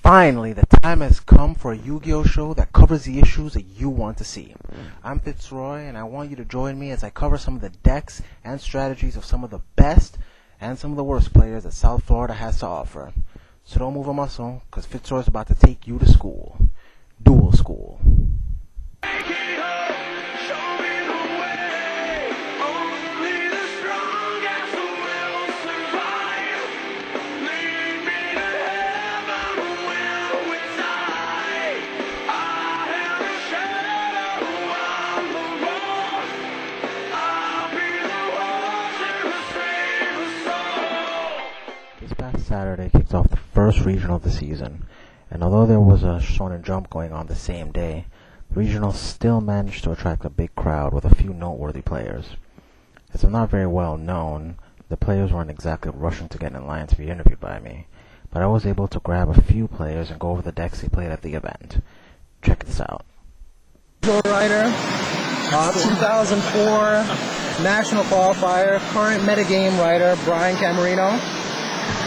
Finally, the time has come for a Yu-Gi-Oh! Show that covers the issues that you want to see. I'm Fitzroy, and I want you to join me as I cover some of the decks and strategies of some of the best and some of the worst players that South Florida has to offer. So don't move a muscle, because Fitzroy's about to take you to school. Duel School. This past Saturday kicked off the first regional of the season, and although there was a shonen jump going on the same day, the regional still managed to attract a big crowd with a few noteworthy players. As I'm not very well known, the players weren't exactly rushing to get in line to be interviewed by me, but I was able to grab a few players and go over the decks they played at the event. Check this out. Writer, 2004 national qualifier, current metagame writer Brian Camarino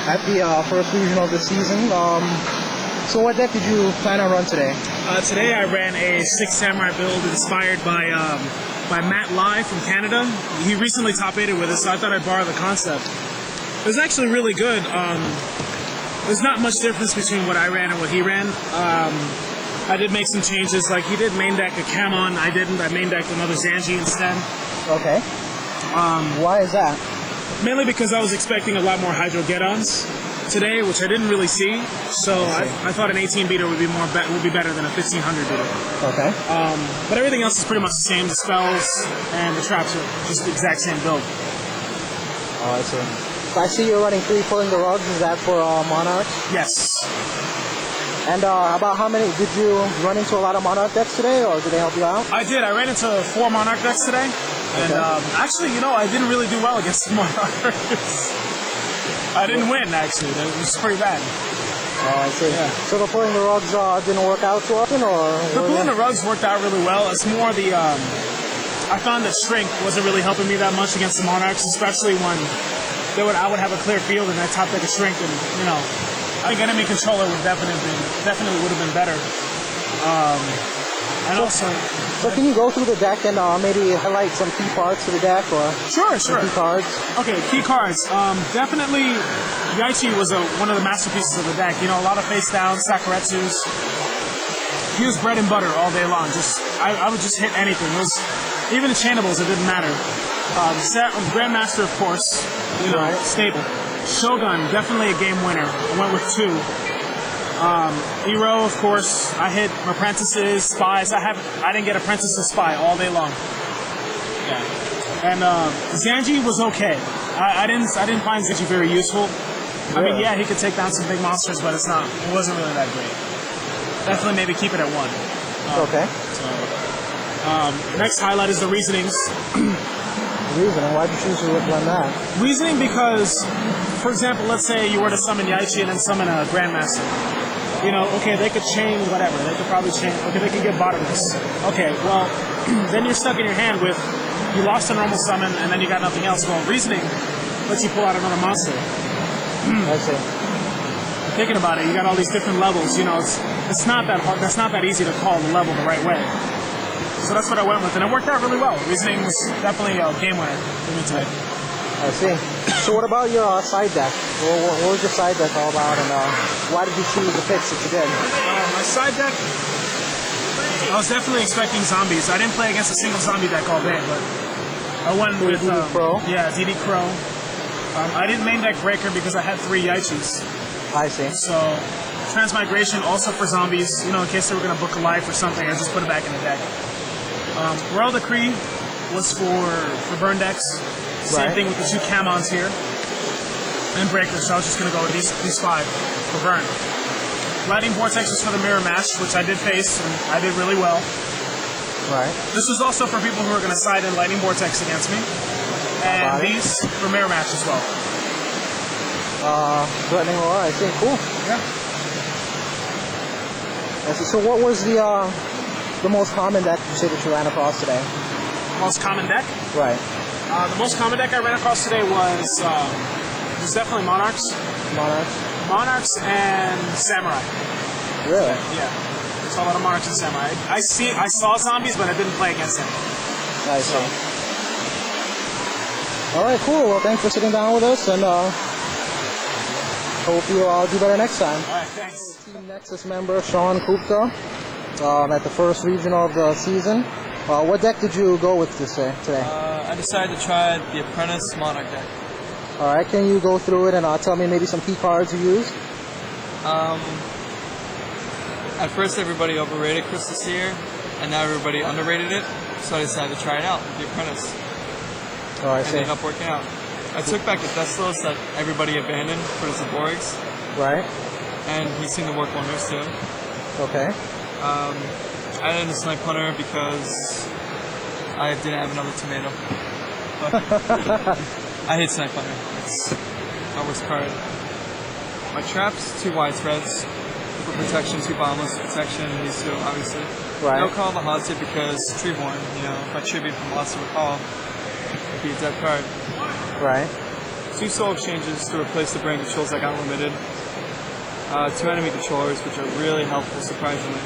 at the first regional of the season. So what deck did you plan on run today? Today I ran a 6 Samurai build inspired by Matt Lai from Canada. He recently top 8'd with us, so I thought I'd borrow the concept. It was actually really good. There's not much difference between what I ran and what he ran. I did make some changes, like he did main deck a Kamon, I didn't. I main decked another Zanji instead. Okay. Why is that? Mainly because I was expecting a lot more Hydro Get-ons today, which I didn't really see. So I thought an 18 beater would be better than a 1500 beater. Okay. But everything else is pretty much the same. The spells and the traps are just the exact same build. Oh, I see. So I see you're running 3 Pulling the Rugs. Is that for Monarch? Yes. And about how many did you run into? A lot of Monarch decks today, or did they help you out? I did. I ran into 4 Monarch decks today. And actually, I didn't really do well against the Monarchs. I didn't win, actually. It was pretty bad. Oh, I see. Yeah. So the Pulling the Rugs didn't work out too often, or? The Pulling the Rugs worked out really well. It's more the... I found that Strength wasn't really helping me that much against the Monarchs, especially when I would have a clear field and I top deck a Strength, and, I think enemy controller would definitely would have been better. And also... So can you go through the deck and maybe highlight some key parts of the deck, or Sure. key cards? Okay, key cards. Definitely, Yaichi was one of the masterpieces of the deck. A lot of face down, Sakuretsus. He was bread and butter all day long. I would just hit anything. Even the chainables, it didn't matter. Grandmaster, of course, Right. stable. Shogun, definitely a game winner. I went with 2. Iro, of course, I hit apprentices, spies. I didn't get apprentices, spy all day long. Yeah. And Zanji was okay. I didn't find Zanji very useful. Yeah. I mean, yeah, he could take down some big monsters, but it wasn't really that great. Definitely maybe keep it at 1. Okay. So, next highlight is the reasonings. Reasoning? Why'd you choose to run that? Reasoning because, for example, let's say you were to summon Yaichi and then summon a Grandmaster. Okay, they could chain whatever. They could probably chain. Okay, they could get bottomless. Okay, well, then you're stuck in your hand with you lost a normal summon and then you got nothing else. Well, Reasoning lets you pull out another monster. I see. Thinking about it, you got all these different levels. It's not that hard. That's not that easy to call the level the right way. So that's what I went with, and it worked out really well. Reasoning was definitely a game winner for me today. I see. So what about your side deck? What was your side deck all about, and why did you choose the picks that you did? My side deck, I was definitely expecting zombies. I didn't play against a single zombie deck all day, but I went with DD Crow? Yeah, DD Crow. I didn't main deck Breaker because I had 3 Yaichis. I see. So Transmigration also for zombies, in case they were going to book a life or something, I just put it back in the deck. Royal Decree was for burn decks. Same thing with the 2 Kamons here. And Breakers, so I was just going to go with these 5 for burn. Lightning Vortex was for the mirror match, which I did face, and I did really well. Right. This was also for people who are going to side in Lightning Vortex against me. And these for mirror match as well. Threatening Roar, I see. Cool. Yeah. I see. So what was the most common deck you say that you ran across today? Most common deck? Right. The most common deck I ran across today was definitely Monarchs. Monarchs. Monarchs and Samurai. Really? Yeah. It's all about a Monarchs and Samurai. I saw zombies, but I didn't play against them. I see. All right, cool. Well, thanks for sitting down with us, and hope you all do better next time. All right, thanks. Team Nexus member Sean Kupta at the first regional of the season. What deck did you go with today? I decided to try the Apprentice Monarch deck. All right, can you go through it and tell me maybe some key cards you used? At first, everybody overrated Crystal Seer, and now everybody underrated it. So I decided to try it out with the Apprentice. Oh, I And see. it ended up working out. I took back the Thessalos that everybody abandoned for the Zaborgs, Right. and he seemed to work wonders too. Okay. I added in the Snipe Hunter because I didn't have another tomato. But I hate Snipe Hunter. It's my worst card. My traps, 2 widespreads for protection, 2 boundless for protection, and these 2 obviously. Right. No call the Hotset because Treeborn, you know, if I tribute from Lost to Recall, it'd be a dead card. Right. 2 soul exchanges to replace the brain controls that got limited. 2 enemy controllers, which are really helpful, surprisingly.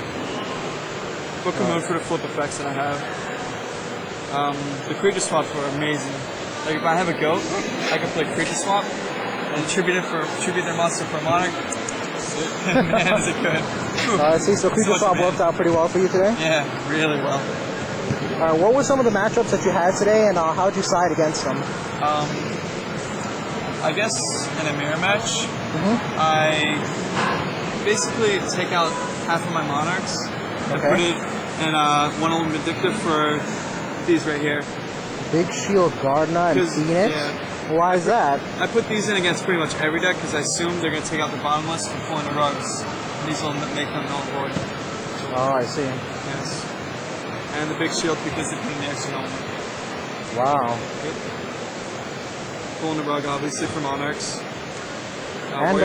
Book of Moon for the flip effects that I have. The creature swaps were amazing. Like if I have a goat, I can play creature swap and tribute their monster for a monarch. Man, is it good. I see. So creature swap worked out pretty well for you today. Yeah, really well. What were some of the matchups that you had today, and how did you side against them? I guess in a mirror match, I basically take out half of my monarchs and Okay. put it in one of them vindictive for these right here. Big Shield, Gardner, and 'Cause, Phoenix. yeah. Why is that? I put these in against pretty much every deck because I assume they're going to take out the bottomless and pull in the rugs. And these will make them null and void. Oh, I see. Yes. And the big shield because they put in the extra element. Wow. Pull in the rug obviously for monarchs. And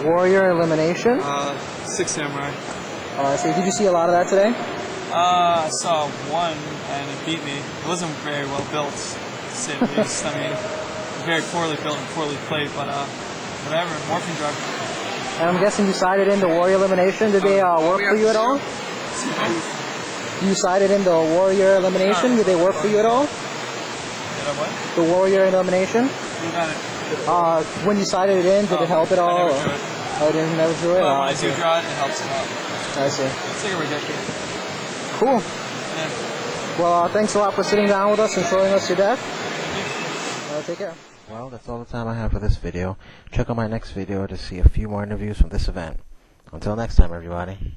Warrior Elimination. 6 samurai. Oh, I see. Did you see a lot of that today? I saw one and it beat me. It wasn't very well built, to say the least. I mean, very poorly built and poorly played, but whatever. Morphine drug. And I'm guessing you sided in the Warrior Elimination. Did they work for you at all? You sided in the Warrior Elimination. Did they work for you at all? Did I what? The Warrior Elimination. You got it. When you sided it in, did it help at all? I never drew it. Oh, didn't never drew it. But Oh, when I I do see. draw it, it helps a lot. I see. It's like a ridiculous. Cool. Yeah. Well, thanks a lot for sitting down with us and showing us your deck. Take care. Well, that's all the time I have for this video. Check out my next video to see a few more interviews from this event. Until next time, everybody.